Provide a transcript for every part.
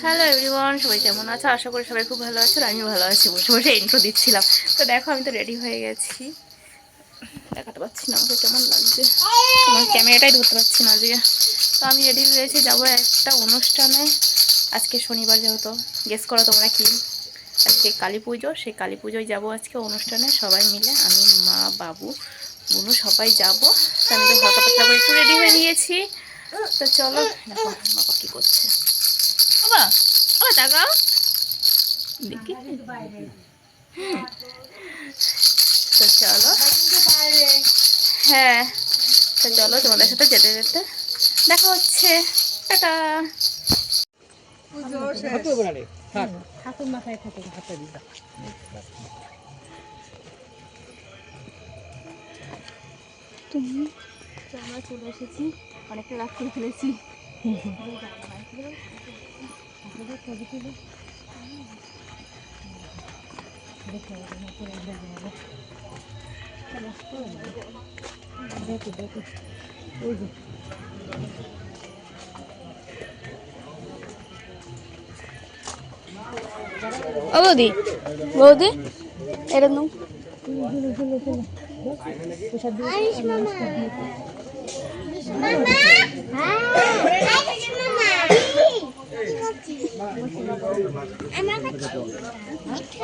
Hello everyone, সবাই কেমন আছো? আশা করি সবাই খুব ভালো আছো। আমিও ভালো আছি। বসে বসে ইন্ট্রো দিচ্ছিলাম। তো দেখো, আমি তো রেডি হয়ে গেছি। দেখাতে পাচ্ছি না আমাকে কেমন লাগছে, আমার ক্যামেরাটাই ধরতে পারছি না আজকে। তো আমি রেডি হয়ে গেছি, যাবো একটা অনুষ্ঠানে। আজকে শনিবার, যেহেতু গেস করো তোমরা কি? আজকে কালী পুজো। সেই কালী পুজোয় যাবো আজকে অনুষ্ঠানে, সবাই মিলে, আমি, মা, বাবু, বুনু সবাই যাবো। তো আমি তো হালকা পাতলা করে একটু রেডি হয়ে নিয়েছি। তো চলো, দেখো বাবা কি করছে। বাবা, বাবা তাকাও দেখি। তো চলো, হ্যাঁ, তো চলো তোমাদের সাথে যেতে যেতে দেখা হচ্ছে। টাটা। আমরা চলে এসেছি, অনেকটা রাত করে ফেলেছি। ও বৌদি, বৌদি এরকম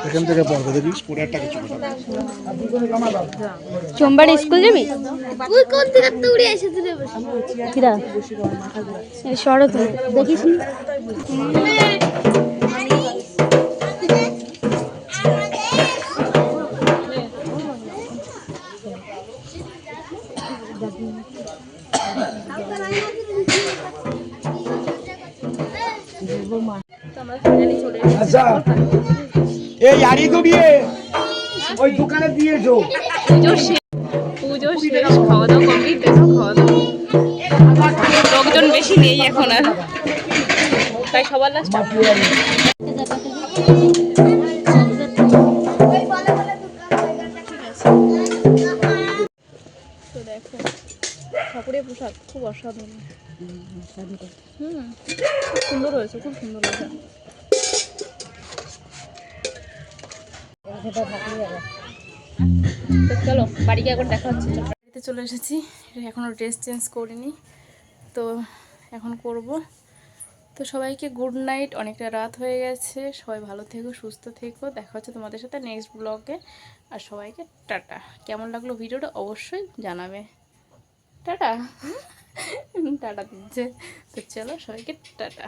এখান থেকে পড়বে, দেখিস পরে একটা কিছু সোমবার স্কুল যাবি? তুই কোন দিকে উড়ে এসেছিলি? কিরা শরৎ দেখিস নি? এই আড়ি তো দিয়ে ওই দোকানে দিয়েছো। পুজো শেষ, খাওয়া দাওয়া কমপ্লিট। দেখো খাওয়া দাওয়া, লোকজন বেশি নেই এখন আর, তাই সবার লাস্ট। তো দেখো ঠাকুরের পোশাক খুব অসাধারণ। খুব সুন্দর হয়েছে, খুব সুন্দর হয়েছে। তো চলো বাড়ি গিয়ে এখন দেখা হচ্ছে। বাড়িতে চলে এসেছি, এখনও ড্রেস চেঞ্জ করিনি, তো এখন করব। তো সবাইকে গুড নাইট, অনেকটা রাত হয়ে গেছে। সবাই ভালো থেকো, সুস্থ থেকো। দেখা হচ্ছে তোমাদের সাথে নেক্সট ব্লগে। আর সবাইকে টাটা। কেমন লাগলো ভিডিওটা অবশ্যই জানাবে। টাটা। টাটা দিচ্ছে। তো চলো সবাইকে টাটা।